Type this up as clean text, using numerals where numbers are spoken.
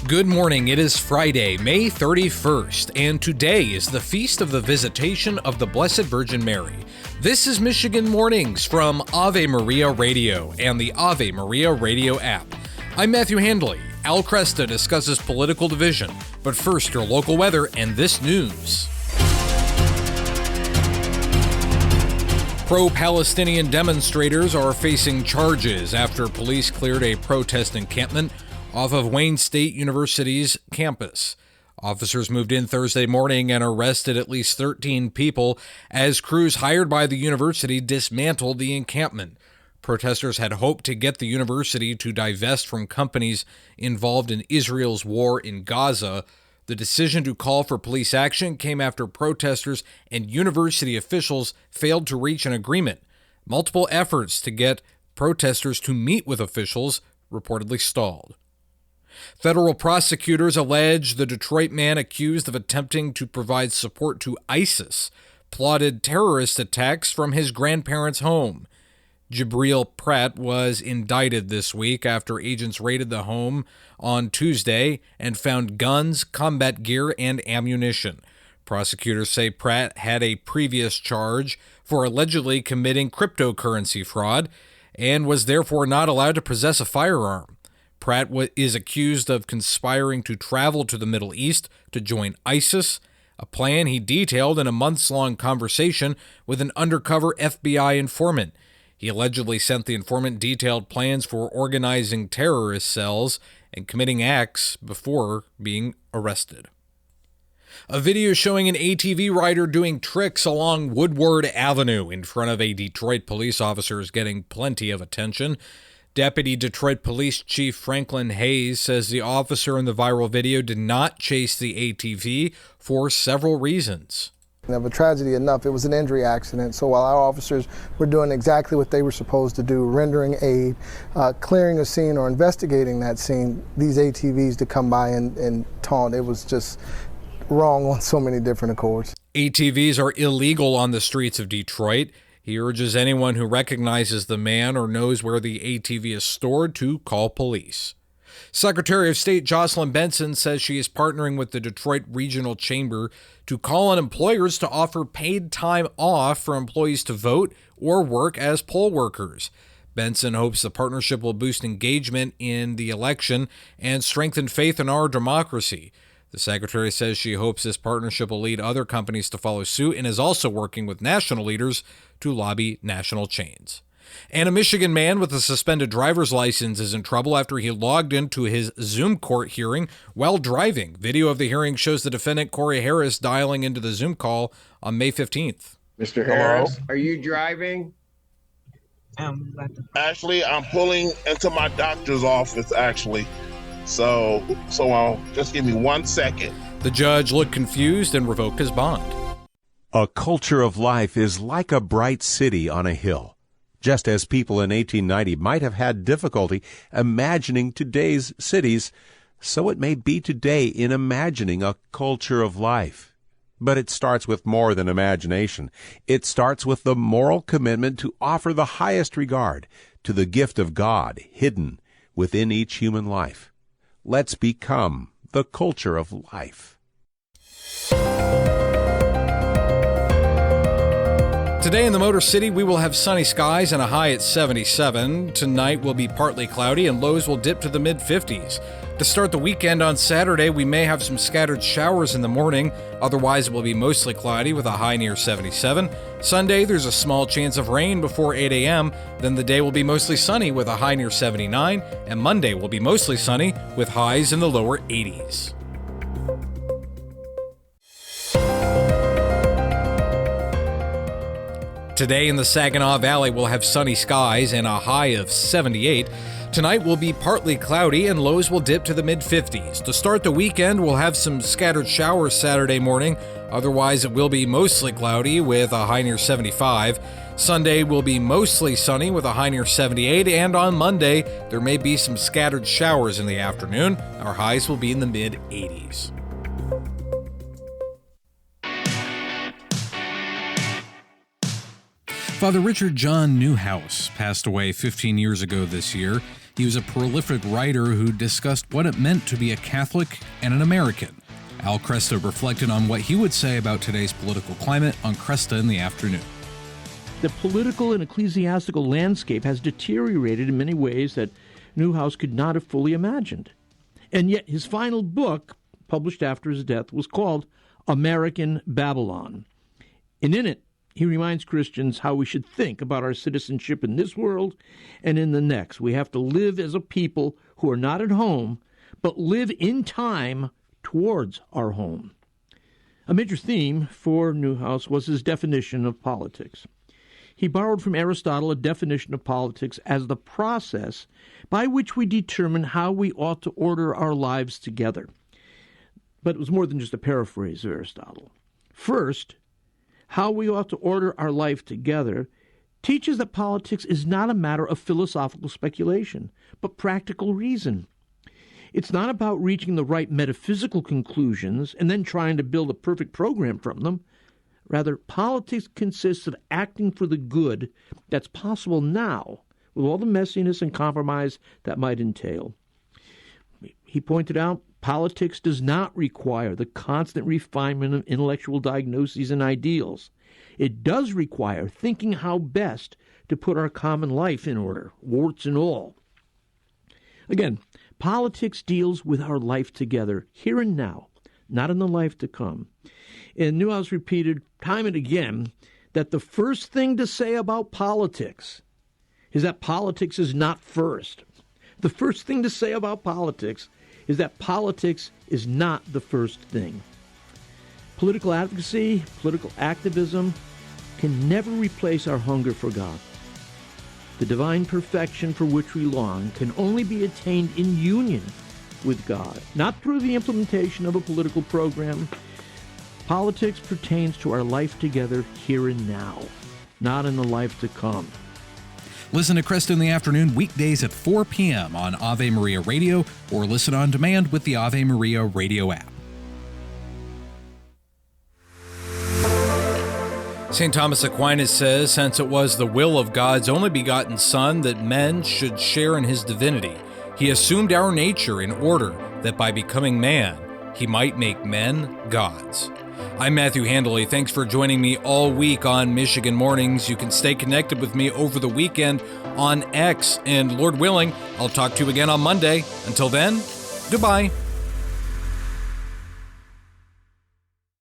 Good morning. It is Friday, May 31st, and today is the Feast of the Visitation of the Blessed Virgin Mary. This is Michigan Mornings from Ave Maria Radio and the Ave Maria Radio app. I'm Matthew Handley. Al Kresta discusses political division, but first your local weather and this news. Pro-Palestinian demonstrators are facing charges after police cleared a protest encampment off of Wayne State University's campus. Officers moved in Thursday morning and arrested at least 13 people as crews hired by the university dismantled the encampment. Protesters had hoped to get the university to divest from companies involved in Israel's war in Gaza. The decision to call for police action came after protesters and university officials failed to reach an agreement. Multiple efforts to get protesters to meet with officials reportedly stalled. Federal prosecutors allege the Detroit man accused of attempting to provide support to ISIS plotted terrorist attacks from his grandparents' home. Jabril Pratt was indicted this week after agents raided the home on Tuesday and found guns, combat gear, and ammunition. Prosecutors say Pratt had a previous charge for allegedly committing cryptocurrency fraud and was therefore not allowed to possess a firearm. Pratt is accused of conspiring to travel to the Middle East to join ISIS, a plan he detailed in a months-long conversation with an undercover FBI informant. He allegedly sent the informant detailed plans for organizing terrorist cells and committing acts before being arrested. A video showing an ATV rider doing tricks along Woodward Avenue in front of a Detroit police officer is getting plenty of attention. Deputy Detroit Police Chief Franklin Hayes says the officer in the viral video did not chase the ATV for several reasons. Of a tragedy enough, it was an injury accident. So while our officers were doing exactly what they were supposed to do, rendering aid, clearing a scene or investigating that scene, these ATVs to come by and taunt, it was just wrong on so many different accords. ATVs are illegal on the streets of Detroit. He urges anyone who recognizes the man or knows where the ATV is stored to call police. Secretary of State Joceyln Benson says she is partnering with the Detroit Regional Chamber to call on employers to offer paid time off for employees to vote or work as poll workers. Benson hopes the partnership will boost engagement in the election and strengthen faith in our democracy. The secretary says she hopes this partnership will lead other companies to follow suit and is also working with national leaders to lobby national chains. And a Michigan man with a suspended driver's license is in trouble after he logged into his Zoom court hearing while driving. Video of the hearing shows the defendant, Corey Harris, dialing into the Zoom call on May 15th. Mr. Harris, are you driving? Actually, I'm pulling into my doctor's office, actually. So just give me 1 second. The judge looked confused and revoked his bond. A culture of life is like a bright city on a hill. Just as people in 1890 might have had difficulty imagining today's cities, so it may be today in imagining a culture of life. But it starts with more than imagination. It starts with the moral commitment to offer the highest regard to the gift of God hidden within each human life. Let's become the culture of life. Today in the Motor City, we will have sunny skies and a high at 77. Tonight will be partly cloudy and lows will dip to the mid-50s. To start the weekend on Saturday, we may have some scattered showers in the morning. Otherwise, it will be mostly cloudy with a high near 77. Sunday, there's a small chance of rain before 8 a.m. Then the day will be mostly sunny with a high near 79. And Monday will be mostly sunny with highs in the lower 80s. Today in the Saginaw Valley, we'll have sunny skies and a high of 78. Tonight will be partly cloudy and lows will dip to the mid-50s. To start the weekend, we'll have some scattered showers Saturday morning. Otherwise, it will be mostly cloudy with a high near 75. Sunday will be mostly sunny with a high near 78. And on Monday, there may be some scattered showers in the afternoon. Our highs will be in the mid-80s. Father Richard John Newhouse passed away 15 years ago this year. He was a prolific writer who discussed what it meant to be a Catholic and an American. Al Kresta reflected on what he would say about today's political climate on Kresta in the afternoon. The political and ecclesiastical landscape has deteriorated in many ways that Newhouse could not have fully imagined. And yet his final book, published after his death, was called American Babylon. And in it, he reminds Christians how we should think about our citizenship in this world and in the next. We have to live as a people who are not at home, but live in time towards our home. A major theme for Newhouse was his definition of politics. He borrowed from Aristotle a definition of politics as the process by which we determine how we ought to order our lives together. But it was more than just a paraphrase of Aristotle. First, how we ought to order our life together teaches that politics is not a matter of philosophical speculation, but practical reason. It's not about reaching the right metaphysical conclusions and then trying to build a perfect program from them. Rather, politics consists of acting for the good that's possible now, with all the messiness and compromise that might entail. He pointed out, politics does not require the constant refinement of intellectual diagnoses and ideals. It does require thinking how best to put our common life in order, warts and all. Again, politics deals with our life together, here and now, not in the life to come. And Newhouse repeated time and again that the first thing to say about politics is that politics is not first. The first thing to say about politics is that politics is not the first thing. Political advocacy, political activism can never replace our hunger for God. The divine perfection for which we long can only be attained in union with God, not through the implementation of a political program. Politics pertains to our life together here and now, not in the life to come. Listen to Kresta in the Afternoon weekdays at 4 p.m. on Ave Maria Radio or listen on demand with the Ave Maria Radio app. St. Thomas Aquinas says, since it was the will of God's only begotten Son that men should share in his divinity, he assumed our nature in order that by becoming man, he might make men gods. I'm Matthew Handley. Thanks for joining me all week on Michigan Mornings. You can stay connected with me over the weekend on X, and Lord willing, I'll talk to you again on Monday. Until then, goodbye.